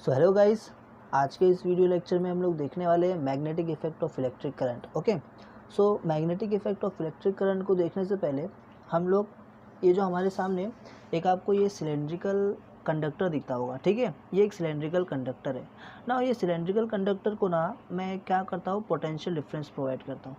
So hello guys, आज के इस वीडियो लेक्चर में हम लोग देखने वाले हैं magnetic effect of electric current. Okay, so magnetic effect of electric current को देखने से पहले हम लोग ये जो हमारे सामने एक आपको ये सिलेंड्रिकल कंडक्टर दिखता होगा, ठीक है। ये एक सिलेंड्रिकल कंडक्टर है ना। ये सिलेंड्रिकल कंडक्टर को ना मैं क्या करता हूँ, पोटेंशियल डिफरेंस प्रोवाइड करता हूँ।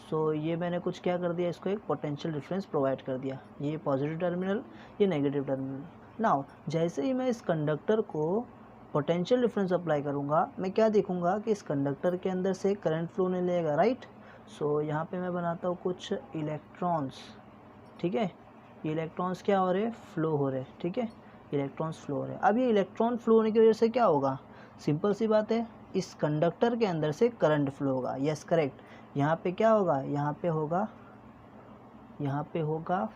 सो ये मैंने कुछ क्या कर दिया, इसको एक पोटेंशियल डिफरेंस प्रोवाइड कर दिया। ये पॉजिटिव टर्मिनल, ये नेगेटिव टर्मिनल। नाउ जैसे ही मैं इस कंडक्टर को पोटेंशियल डिफरेंस अप्लाई करूँगा, मैं क्या देखूँगा कि इस कंडक्टर के अंदर से करंट फ्लो नहीं लेगा, राइट। सो यहाँ पे मैं बनाता हूँ कुछ इलेक्ट्रॉन्स, ठीक है। ये इलेक्ट्रॉन्स क्या हो रहे हैं, फ्लो हो रहे हैं, ठीक है। इलेक्ट्रॉन्स फ्लो हो रहे हैं। अब ये इलेक्ट्रॉन फ्लो होने की वजह से क्या होगा, सिंपल सी बात है, इस कंडक्टर के अंदर से करंट फ्लो होगा। Yes correct. यहाँ पे क्या होगा, यहाँ पे होगा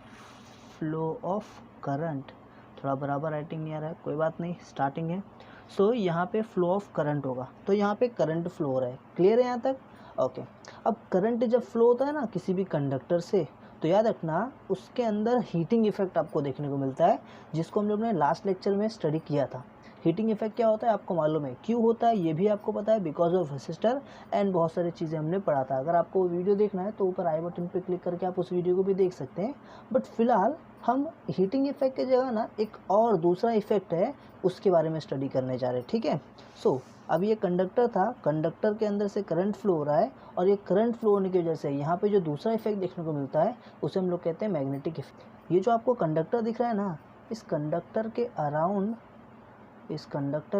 फ्लो ऑफ करंट। थोड़ा बराबर राइटिंग नहीं आ रहा है, कोई बात नहीं, स्टार्टिंग है। सो यहाँ पे फ्लो ऑफ करंट होगा, तो यहाँ पे करंट फ्लो हो रहा है। क्लियर है यहाँ तक? ओके। अब करंट जब फ्लो होता है ना किसी भी कंडक्टर से, तो याद रखना उसके अंदर हीटिंग इफेक्ट आपको देखने को मिलता है, जिसको हम लोग ने लास्ट लेक्चर में स्टडी किया था। हीटिंग इफेक्ट क्या होता है आपको मालूम है, क्यों होता है ये भी आपको पता है, बिकॉज ऑफ रेसिस्टर एंड बहुत सारी चीज़ें हमने पढ़ा था। अगर आपको वीडियो देखना है तो ऊपर आई बटन पे क्लिक करके आप उस वीडियो को भी देख सकते हैं। बट फिलहाल हम हीटिंग इफेक्ट की जगह ना एक और दूसरा इफेक्ट है, उसके बारे में स्टडी करने जा रहे हैं, ठीक है। सो अब ये कंडक्टर था, कंडक्टर के अंदर से करंट फ्लो हो रहा है, और ये करंट फ्लो होने की वजह से यहाँ पे जो दूसरा इफेक्ट देखने को मिलता है उसे हम लोग कहते हैं मैग्नेटिक इफेक्ट। ये जो आपको कंडक्टर दिख रहा है ना, इस कंडक्टर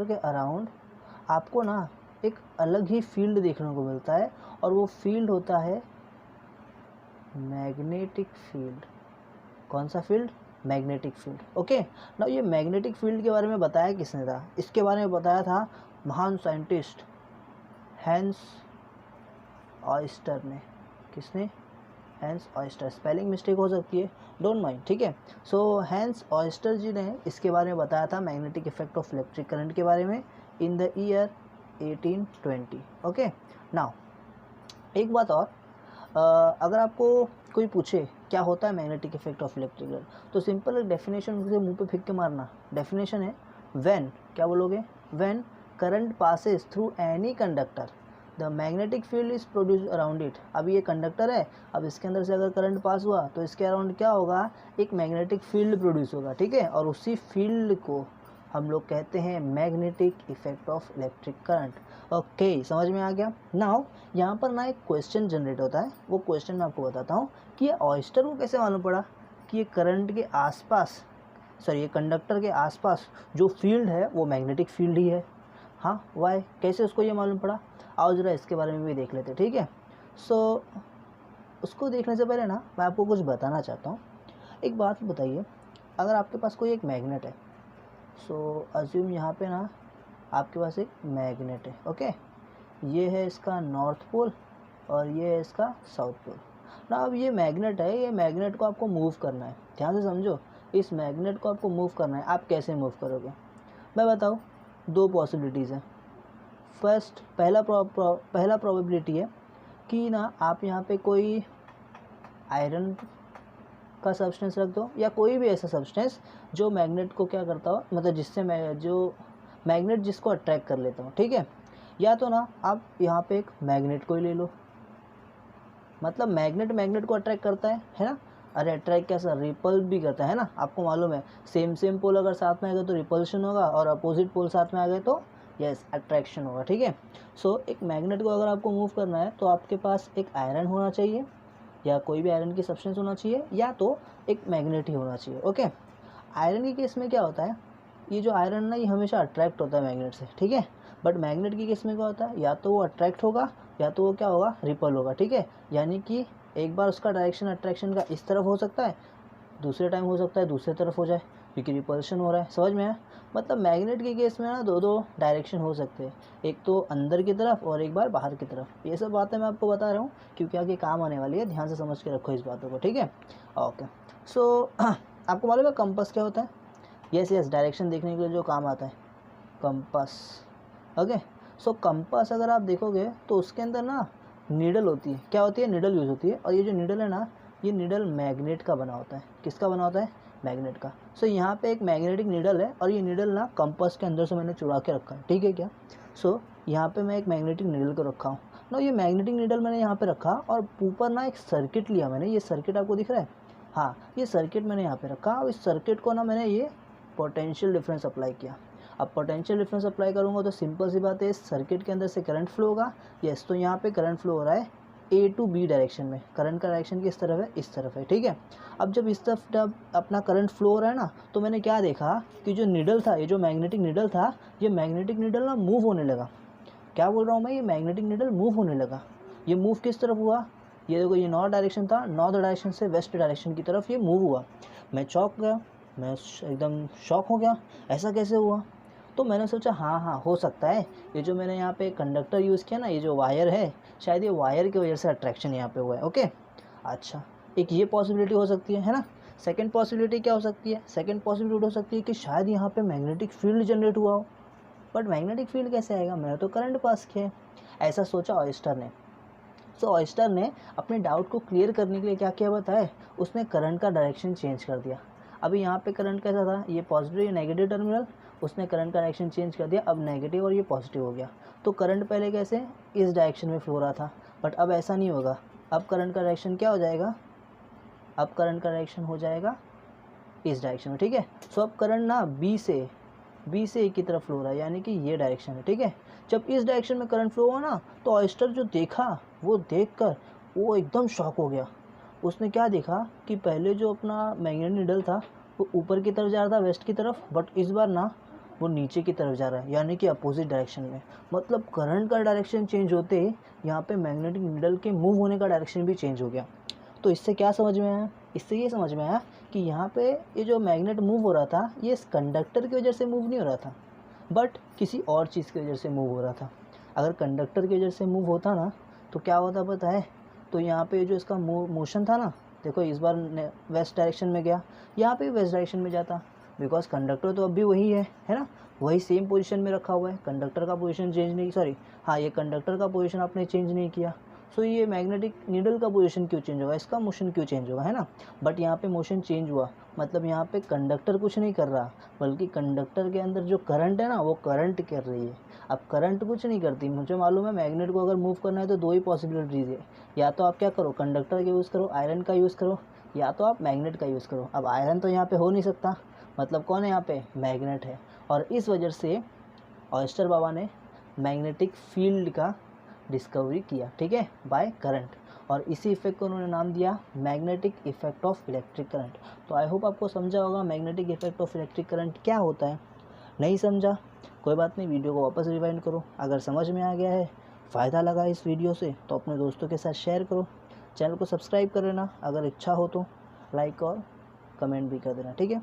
के अराउंड आपको ना एक अलग ही फील्ड देखने को मिलता है, और वो फील्ड होता है मैग्नेटिक फील्ड। कौन सा फील्ड? Magnetic field. ओके ना। ये मैग्नेटिक फील्ड के बारे में बताया किसने था, इसके बारे में बताया था महान साइंटिस्ट हैंस ऑयस्टर ने। किसने? Hence oyster. स्पेलिंग मिस्टेक हो सकती है, डोंट माइंड, ठीक है। सो हैंस ऑयस्टर जी ने इसके बारे में बताया था, magnetic effect of electric current के बारे में, in the year 1820। Okay now एक बात और, अगर आपको कोई पूछे क्या होता है magnetic effect of electric current, तो सिंपल एक डेफिनेशन उनके मुंह पे फेंक के मारना। डेफिनेशन है व्हेन, क्या बोलोगे, when current passes through any conductor the magnetic field is produce around it. अब ये कंडक्टर है, अब इसके अंदर से अगर करंट पास हुआ तो इसके अराउंड क्या होगा, एक मैग्नेटिक फील्ड प्रोड्यूस होगा, ठीक है। और उसी फील्ड को हम लोग कहते हैं magnetic effect of electric current. Okay, समझ में आ गया। नाउ यहाँ पर ना एक क्वेश्चन जनरेट होता है, वो क्वेश्चन मैं आपको बताता हूँ कि ये ऑयस्टर को कैसे मालूम पड़ा कि ये करंट के आसपास, सॉरी ये कंडक्टर के आसपास जो फील्ड है वो मैग्नेटिक फील्ड ही है। हाँ, वाई, कैसे उसको ये मालूम पड़ा, आओ जरा इसके बारे में भी देख लेते, ठीक है। सो उसको देखने से पहले ना मैं आपको कुछ बताना चाहता हूँ। एक बात बताइए, अगर आपके पास कोई एक मैग्नेट है, सो अज्यूम यहाँ पे ना आपके पास एक मैग्नेट है, ओके। ये है इसका नॉर्थ पोल और ये है इसका साउथ पोल ना। अब ये मैग्नेट है, ये मैग्नेट को आपको मूव करना है, ध्यान से समझो। इस मैग्नेट को आपको मूव करना है, आप कैसे मूव करोगे मैं बताऊँ। दो पॉसिबिलिटीज़ हैं। फर्स्ट, पहला प्रोबेबिलिटी है कि ना आप यहाँ पे कोई आयरन का सब्सटेंस रख दो, या कोई भी ऐसा सब्सटेंस जो मैग्नेट को क्या करता हो, मतलब जिससे मैं जो मैग्नेट जिसको अट्रैक्ट कर लेता हूँ, ठीक है। या तो ना आप यहाँ पे एक मैग्नेट को ही ले लो, मतलब मैग्नेट को अट्रैक्ट करता है ना। अरे अट्रैक्ट कैसा, रिपल भी करता है ना, आपको मालूम है। सेम पोल अगर साथ में आ गए तो रिपल्शन होगा, और अपोजिट पोल साथ में आ गए तो यस अट्रैक्शन होगा, ठीक है। सो एक मैग्नेट को अगर आपको मूव करना है तो आपके पास एक आयरन होना चाहिए, या कोई भी आयरन की सब्सटेंस होना चाहिए, या तो एक मैग्नेट ही होना चाहिए, ओके। आयरन के केस में क्या होता है, ये जो आयरन ना ये हमेशा अट्रैक्ट होता है मैग्नेट से, ठीक है। बट मैग्नेट के केस में क्या होता है, या तो वो अट्रैक्ट होगा या तो वो क्या होगा, रिपल होगा, ठीक है। यानी कि एक बार उसका डायरेक्शन अट्रैक्शन का इस तरफ हो सकता है, दूसरे टाइम हो सकता है दूसरे तरफ हो जाए, क्योंकि रिपल्शन हो रहा है। समझ में आया? मतलब मैग्नेट के केस में ना दो डायरेक्शन हो सकते हैं, एक तो अंदर की तरफ और एक बार बाहर की तरफ। ये सब बातें मैं आपको बता रहा हूँ क्योंकि आगे काम आने वाली है, ध्यान से समझ के रखो इस बातों को, ठीक है। ओके, सो आपको मालूम है कंपास क्या होता है? यस, डायरेक्शन देखने के लिए जो काम आता है, कंपास। ओके, सो कंपास अगर आप देखोगे तो उसके अंदर ना नीडल होती है, क्या होती है, नीडल यूज़ होती है। और ये जो नीडल है ना, ये नीडल मैग्नेट का बना होता है। किसका बना होता है? मैग्नेट का। सो यहाँ पे एक मैग्नेटिक नीडल है और ये नीडल ना कंपास के अंदर से मैंने चुरा के रखा है, ठीक है क्या। सो यहाँ पे मैं एक मैग्नेटिक नीडल को रखा हूँ ना, ये मैग्नेटिक नीडल मैंने यहाँ पे रखा और ऊपर ना एक सर्किट लिया मैंने, ये सर्किट आपको दिख रहा है, हाँ ये सर्किट मैंने यहाँ पे रखा और इस सर्किट को ना मैंने ये पोटेंशियल डिफरेंस अप्लाई किया। अब पोटेंशियल डिफरेंस अप्लाई करूँगा तो सिंपल सी बात है, इस सर्किट के अंदर से करंट फ्लो होगा। यस, तो यहाँ पे करंट फ्लो हो रहा है ए टू बी डायरेक्शन में, करंट का डायरेक्शन किस तरफ है, इस तरफ है, ठीक है। अब जब इस तरफ जब अपना करंट फ्लो हो रहा है ना, तो मैंने क्या देखा कि जो नीडल था, ये जो मैग्नेटिक नीडल था, ये मैग्नेटिक नीडल ना मूव होने लगा। क्या बोल रहा हूँ मैं, ये मैग्नेटिक नीडल मूव होने लगा। ये मूव किस तरफ हुआ, ये देखो, ये नॉर्थ डायरेक्शन था, नॉर्थ डायरेक्शन से वेस्ट डायरेक्शन की तरफ ये मूव हुआ। मैं चौंक गया, मैं एकदम शॉक हो गया, ऐसा कैसे हुआ। तो मैंने सोचा हाँ हो सकता है ये जो मैंने यहाँ पे कंडक्टर यूज़ किया ना, ये जो वायर है, शायद ये वायर की वजह से अट्रैक्शन यहाँ पे हुआ है। ओके, अच्छा, एक ये पॉसिबिलिटी हो सकती है ना। सेकंड पॉसिबिलिटी क्या हो सकती है, सेकंड पॉसिबिलिटी हो सकती है कि शायद यहाँ पे मैग्नेटिक फील्ड जनरेट हुआ हो। बट मैग्नेटिक फील्ड कैसे आएगा, मैंने तो करंट पास किया है, ऐसा सोचा ऑयस्टर ने। सो ऑयस्टर ने अपने डाउट को क्लियर करने के लिए क्या किया बताए, उसने करंट का डायरेक्शन चेंज कर दिया। अभी यहाँ पे करंट कैसा था, ये पॉजिटिव ये नेगेटिव टर्मिनल, उसने करंट का डायरेक्शन चेंज कर दिया, अब नेगेटिव और ये पॉजिटिव हो गया। तो करंट पहले कैसे इस डायरेक्शन में फ्लो रहा था, बट अब ऐसा नहीं होगा। अब करंट का डायरेक्शन क्या हो जाएगा, अब करंट का डायरेक्शन हो जाएगा इस डायरेक्शन में, ठीक है। सो अब करंट ना बी से ए की तरफ फ्लो रहा है, यानी कि ये डायरेक्शन है, ठीक है। जब इस डायरेक्शन में करंट फ्लो हुआ ना, तो ऑयस्टर जो देखा, वो देखकर वो एकदम शॉक हो गया। उसने क्या देखा कि पहले जो अपना मैग्नेटिक नीडल था वो ऊपर की तरफ जा रहा था, वेस्ट की तरफ, बट इस बार ना वो नीचे की तरफ जा रहा है, यानी कि अपोजिट डायरेक्शन में। मतलब करंट का डायरेक्शन चेंज होते ही यहाँ पे मैग्नेटिक नीडल के मूव होने का डायरेक्शन भी चेंज हो गया। तो इससे क्या समझ में आया, इससे ये समझ में आया कि यहाँ पे ये जो मैग्नेट मूव हो रहा था, ये इस कंडक्टर की वजह से मूव नहीं हो रहा था, बट किसी और चीज़ की वजह से मूव हो रहा था। अगर कंडक्टर की वजह से मूव होता ना, तो क्या होता पता है, तो यहाँ पे जो इसका मोशन था ना, देखो इस बार वेस्ट डायरेक्शन में गया, यहाँ पे वेस्ट डायरेक्शन में जाता, बिकॉज कंडक्टर तो अब भी वही है ना, वही सेम पोजीशन में रखा हुआ है, कंडक्टर का पोजीशन चेंज नहीं, सॉरी हाँ, ये कंडक्टर का पोजीशन आपने चेंज नहीं किया। सो ये मैग्नेटिक नीडल का पोजीशन क्यों चेंज होगा, इसका मोशन क्यों चेंज होगा, है ना। बट यहाँ पे मोशन चेंज हुआ, मतलब यहाँ पे कंडक्टर कुछ नहीं कर रहा, बल्कि कंडक्टर के अंदर जो करंट है ना, वो करंट कर रही है। अब करंट कुछ नहीं करती, मुझे मालूम है मैग्नेट को अगर मूव करना है तो दो ही पॉसिबिलिटीज़ है, या तो आप क्या करो, कंडक्टर का यूज़ करो, आयरन का यूज़ करो, या तो आप मैग्नेट का यूज़ करो। अब आयरन तो यहाँ पे हो नहीं सकता, मतलब कौन है यहाँ पे, मैग्नेट है। और इस वजह से ऑयस्टर बाबा ने मैग्नेटिक फील्ड का डिस्कवरी किया, ठीक है, बाय करंट। और इसी इफेक्ट को उन्होंने नाम दिया magnetic effect of electric current. तो आई होप आपको समझा होगा magnetic effect of electric current क्या होता है। नहीं समझा, कोई बात नहीं, वीडियो को वापस रिवाइंड करो। अगर समझ में आ गया है, फ़ायदा लगा इस वीडियो से, तो अपने दोस्तों के साथ शेयर करो। चैनल को सब्सक्राइब कर लेना, अगर इच्छा हो तो लाइक और कमेंट भी कर देना, ठीक है।